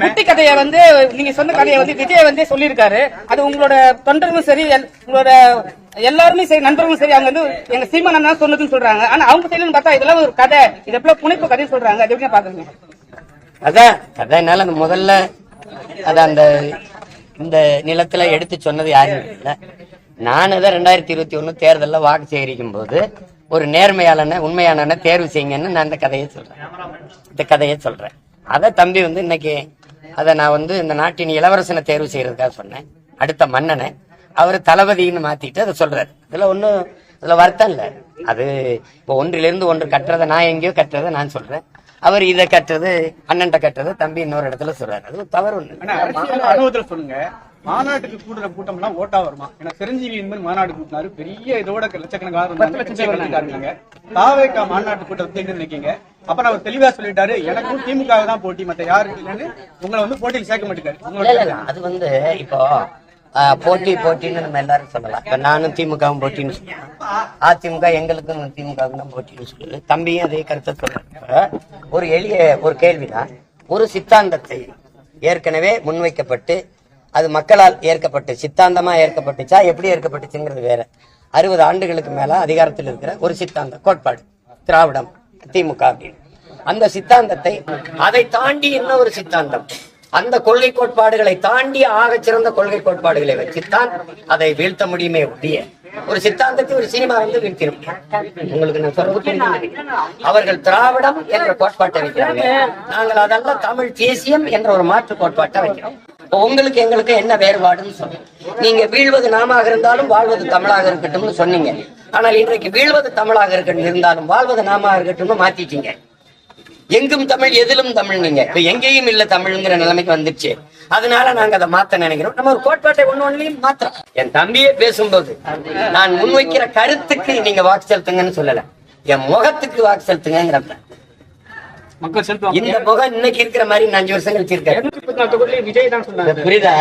குட்டி கதையை வந்து நீங்க சொன்ன கதையை வந்து விஜய் வந்து சொல்லியிருக்காரு. அது உங்களோட தொண்டர்களும் சரி, உங்களோட எல்லாருமே சரி, நண்பர்களும் சரி, அவங்க வந்து எங்க சீமானன் தான் சொன்னதுன்னு சொல்றாங்க. ஆனா அவங்க சைடுன்னு பார்த்தா இதெல்லாம் ஒரு கதை, இது எப்ப புனைப்பு கதைன்னு சொல்றாங்க. அது எப்படி பாக்குறீங்க? அதான் கதைனால அந்த முதல்ல அத அந்த இந்த நிலத்துல எடுத்து சொன்னது யாரும் இல்ல. நானுதான் 2021 தேர்தலில் வாக்கு சேகரிக்கும் போது ஒரு நேர்மையாளன உண்மையான தேர்வு செய்யுங்கன்னு நான் இந்த கதையை சொல்றேன். அத தம்பி வந்து இன்னைக்கு அத நான் வந்து இந்த நாட்டின் இளவரசனை தேர்வு செய்யறதுக்காக சொன்னேன். அடுத்த மன்னனை அவரு தளபதினு மாத்திட்டு அதை சொல்றாரு. இதுல வருத்தம் இல்ல. அது இப்போ ஒன்றிலிருந்து ஒன்று கட்டுறதை நான் எங்கேயோ கட்டுறதை நான் சொல்றேன். அவர் இதை கட்டுறது அண்ணன்ட்ட கட்டுறது தம்பி இன்னொரு இடத்துல சொல்றாரு. அது தவறு ஒண்ணு. அனுபவத்துல சொல்லுங்க, மாநாட்டுக்கு கூடுற கூட்டம் எல்லாம் ஓட்டா வருமா? ஏன்னா சிரஞ்சீவி என்பது மாநாடு கூட்டினாரு, பெரிய இதோட லட்சக்கணக்காக தாவேகா மாநாட்டு கூட்டத்தை எங்க நினைக்கீங்க? அப்புறம் அவர் தெளிவா சொல்லிட்டாரு, எனக்கும் திமுக தான் போட்டி, மத்த யாருக்கு இல்லைன்னு உங்களை வந்து போட்டியில் சேர்க்க மாட்டேங்காரு. அது வந்து இப்போ போட்டின்னு நம்ம எல்லாரும் சொல்லலாம். இப்ப நானும் திமுகவும் போட்டின்னு சொல்லுவேன், அதிமுக எங்களுக்கும் திமுகவும் தான் போட்டின்னு சொல்லுது. தம்பியும் அதே கருத்தை சொல்றேன். ஒரு எளிய ஒரு கேள்விதான். ஒரு சித்தாந்தத்தை ஏற்கனவே முன்வைக்கப்பட்டு அது மக்களால் ஏற்கப்பட்டு சித்தாந்தமா ஏற்கப்பட்டுச்சா எப்படி ஏற்கப்பட்டுச்சுங்கிறது வேற. 60 ஆண்டுகளுக்கு மேல அதிகாரத்தில் இருக்கிற ஒரு சித்தாந்த கோட்பாடு திராவிடம் திமுக அப்படின்னு. அந்த சித்தாந்தத்தை அதை தாண்டி என்ன ஒரு சித்தாந்தம், அந்த கொள்கை கோட்பாடுகளை தாண்டி ஆக சிறந்த கொள்கை கோட்பாடுகளை வச்சுத்தான் அதை வீழ்த்த முடியுமே ஒழிய ஒரு சித்தாந்தத்தை ஒரு சினிமா வந்து வீழ்த்திட முடியும். உங்களுக்கு நான் சொல்றது, அவர்கள் திராவிடம் என்ற கோட்பாட்டை வைக்கிறாங்க, நாங்கள் அதெல்லாம் தமிழ் தேசியம் என்ற ஒரு மாற்று கோட்பாட்டை வைக்கிறோம். உங்களுக்கு எங்களுக்கு என்ன வேறுபாடுன்னு சொல்லுங்க. நீங்க வீழ்வது நாமாக இருந்தாலும் வாழ்வது தமிழாக இருக்கட்டும்னு சொன்னீங்க. ஆனால் இன்றைக்கு வீழ்வது தமிழாக இருக்கட்டும் இருந்தாலும் வாழ்வது நாமாக இருக்கட்டும்னு மாத்திட்டீங்க. எங்கும் தமிழ் எதிலும் தமிழ், நீங்க இப்ப எங்கேயும் இல்ல தமிழ்ங்கிற நிலைமைக்கு வந்துருச்சு. அதனால நாங்க அதை மாத்த நினைக்கிறோம். நம்ம ஒரு கோட்பாட்டை ஒன்னையும் மாத்திரம். என் தம்பியே பேசும்போது நான் முன்வைக்கிற கருத்துக்கு நீங்க வாக்கு செலுத்துங்கன்னு சொல்லல, என் முகத்துக்கு வாக்கு செலுத்துங்கிறப்ப மக்கள் செலுத்துவாங்க. இந்த முகம் இன்னைக்கு இருக்கிற மாதிரி 5 வருஷம் கழிச்சு இருக்காரு. விஜய் தான் சொன்னாங்க. புரியுதா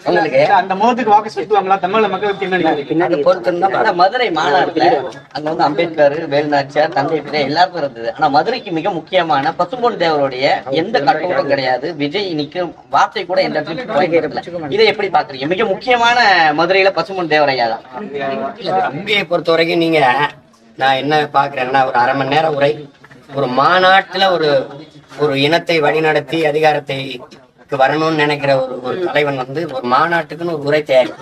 உங்களுக்கு? அந்த முகத்துக்கு வாக்கு செலுத்துவாங்களா தமிழ் மக்களுக்கு? பின்னாடி பொறுத்து மதுரை மாநாட்டுல அங்க வந்து அம்பேத்கர், வேலுநாச்சியார், தந்தை பிள்ளை எல்லாருக்கும் இருந்தது. ஆனா மதுரைக்கு மிக முக்கியமான பசும்பொன் தேவருடைய எந்த கட்டமும் கிடையாது. விஜய் நிற்கும் வார்த்தை கூட எந்த இடத்துல. இதை எப்படி பாக்குறீங்க? மிக முக்கியமான மதுரையில பசும்பொன் தேவரையா தான். தம்பியை பொறுத்த வரைக்கும் நீங்க நான் என்ன பாக்குறேன்னா, ஒரு 1/2 மணி நேரம் உரை ஒரு மாநாட்டுல ஒரு இனத்தை வழிநடத்தி அதிகாரத்தை வரணும்னு நினைக்கிற ஒரு தலைவன் வந்து ஒரு மாநாட்டுக்குன்னு ஒரு உரை தயாரி.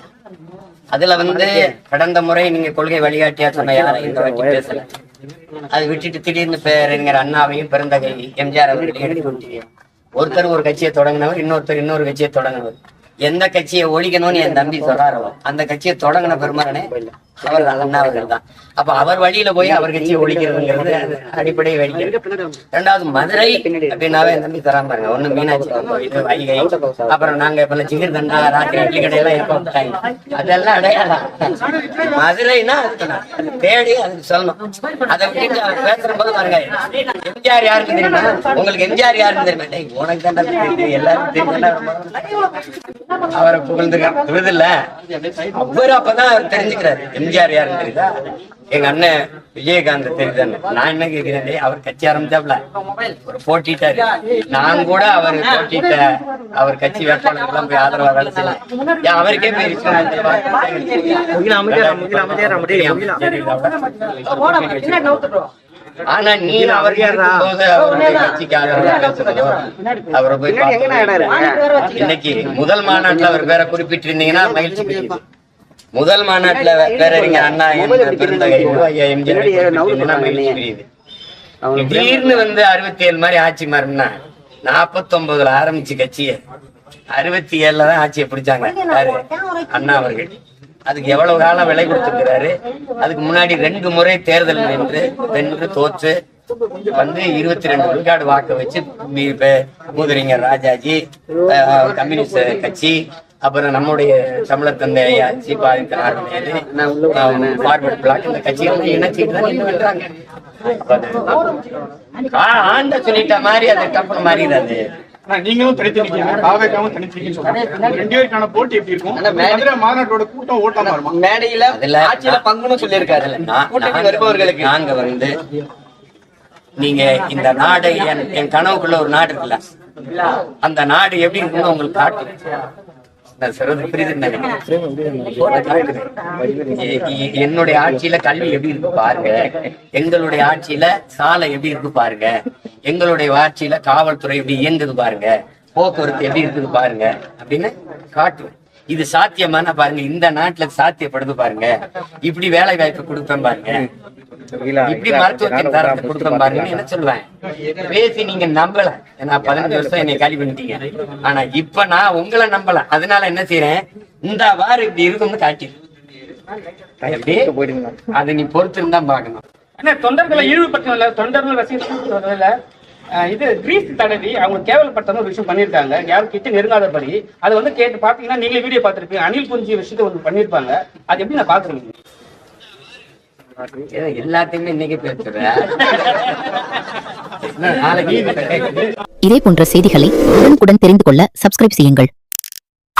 அதுல வந்து கடந்த முறை நீங்க கொள்கை வழிகாட்டியா சொன்ன யாரையும் இந்த வாட்டி பேசல. அதை விட்டுட்டு திடீர்னு பேரறிஞர் அண்ணாவையும் பெருந்தகை எம்ஜிஆர் அவர்களையும் எடுத்து ஒருத்தர் ஒரு கட்சியை தொடங்கினவர், இன்னொருத்தர் இன்னொரு கட்சியை தொடங்கினவர். எந்த கட்சியை ஒழிக்கணும்னு என் தம்பி சொல்றாரோ அந்த கட்சியை தொடங்கின பெருமகனே அவர் அண்ணா அவர்கள் தான். அப்ப அவர் வழியில போய் அவர் கட்சியை ஒழிக்கிறதுங்கிறது அடிப்படை வேடிக்கை. 2வது மதுரை அப்படின்னாவே என் தம்பி தராம பாருங்க. ஒண்ணு மீனாட்சி கோயில், வைகை, அப்புறம் நாங்க இப்ப சிகிர் தண்டா ராத்திரி இட்லி கடையெல்லாம் எப்ப விட்டாங்க, அதெல்லாம் அடையாளம். மதுரைன்னா அதுக்கு தேடி அதுக்கு சொல்லணும். அதை விட்டு பேசுற போது பாருங்க, எம்ஜிஆர் யாருன்னு தெரியுமா உங்களுக்கு? எம்ஜிஆர் யாருன்னு தெரியுமா? உனக்கு தான் தெரியும், எல்லாருக்கும் தெரியும். அவரை புகழ்ந்துருது இல்ல, அவரு அப்பதான் அவர் தெரிஞ்சுக்கிறாரு எம்ஜிஆர் யாருன்னு தெரியுதா. எங்க அண்ணன் விஜயகாந்த் தெரியுதான்னு நான் என்ன கேட்கிறேன், அவர் கட்சி ஆரம்பிச்சாப்ல ஒரு போட்டிட்டாரு. நான் கூட அவர் போட்டிட்ட அவர் கட்சி வேட்பாளர்கள்லாம் போய் ஆதரவா வேலை செய்யல, அவருக்கே போயிருச்சு. ஆனா நீ அவர் கட்சிக்கு அவரை போய் இன்னைக்கு முதல் மாநாட்டுல அவர் பேரை குறிப்பிட்டிருந்தீங்கன்னா மகிழ்ச்சி. முதல் மாநாட்டுல பேரறிஞர் அண்ணா பெருந்தகை எம்ஜிஆர் மகிழ்ச்சி புரியுது. திடீர்னு வந்து 67 மாதிரி ஆட்சி மாறினா 49ல ஆரம்பிச்சு கட்சியை 67ல தான் ஆட்சியை பிடிச்சாங்க அண்ணா அவர்கள். அதுக்கு எவ்வளவு காலம் விலை கொடுத்துருக்கிறாரு. அதுக்கு முன்னாடி 2 முறை தேர்தல் வென்று தோற்று வந்து 22 விழுக்காடு வாக்க வச்சு மூதறிஞர் ராஜாஜி, கம்யூனிஸ்ட் கட்சி, அப்புறம் நம்முடைய தமிழர் தந்தை ஆட்சி, பார்வர்ட் பிளாக், இந்த கட்சிகள் இணைச்சிட்டு தான் இன்னும் வென்றாங்க. ஆண்ட சொல்லிட்ட மாதிரி அது கப்பல் மாறிடாது. நீங்களும் தனித்திருக்கீங்க, போட்டி எப்படி இருக்கும்? மாநாட்டோட கூட்டம் ஓட்டமா இருக்கும். மேடையில ஆட்சியில பங்குன்னு சொல்லியிருக்காரு. வருபவர்களுக்கு நாங்க வந்து நீங்க இந்த நாடு என் கனவுக்குள்ள ஒரு நாடு இருக்குல்ல, அந்த நாடு எப்படி இருக்குன்னு உங்களுக்கு காட்டு. நான் சொல்றது புரியுதுன்னு நினைக்கிறேன். என்னுடைய ஆட்சியில கல்வி எப்படி இருக்கு பாருங்க, எங்களுடைய ஆட்சியில சாலை எப்படி இருக்கு பாருங்க, எங்களுடைய ஆட்சியில காவல்துறை எப்படி இயங்குது பாருங்க, போக்குவரத்து எப்படி இருக்குது பாருங்க அப்படின்னு காட்டுவேன். இது சாத்தியமான பாருங்க, இந்த நாட்டுல சாத்தியப்படுது பாருங்க, இப்படி வேலை வாய்ப்பு கொடுப்பேன் பாருங்க, இப்படி மருத்துவத்தின் தரத்தை கொடுப்பேன் பாருங்க என்ன சொல்லுவேன். பேசி நீங்க நம்பல, ஏன்னா 15 வருஷம் என்னை காலி பண்ணிட்டீங்க. ஆனா இப்ப நான் உங்களை நம்பல, அதனால என்ன செய்யறேன், இந்த வாரு இப்படி இருக்கும்னு காட்டி அது நீ பொறுத்து இருந்தா பாக்கணும். ஆனா தொண்டர்களை இழிவுபடுத்தல, தொண்டர்கள் ரசிகர்கள் இது கிரீஸ் தடவி அவங்க கேவலப்படுத்த ஒரு விஷயம் பண்ணிருக்காங்க. யாரும் கிட்ட நெருங்காதபடி அதை வந்து கேட்டு பாத்தீங்கன்னா நீங்களே வீடியோ பார்த்திருப்பீங்க. அணில் குஞ்சு விஷயத்தை ஒன்று பண்ணிருப்பாங்க. அது எப்படி நான் பாக்குறீங்க? எல்லாத்தையுமே இன்னைக்கு பேசுறேன். நாளைக்கு இதே போன்ற செய்திகளை உடனுக்குடன் தெரிந்து கொள்ள சப்ஸ்கிரைப் செய்யுங்கள்.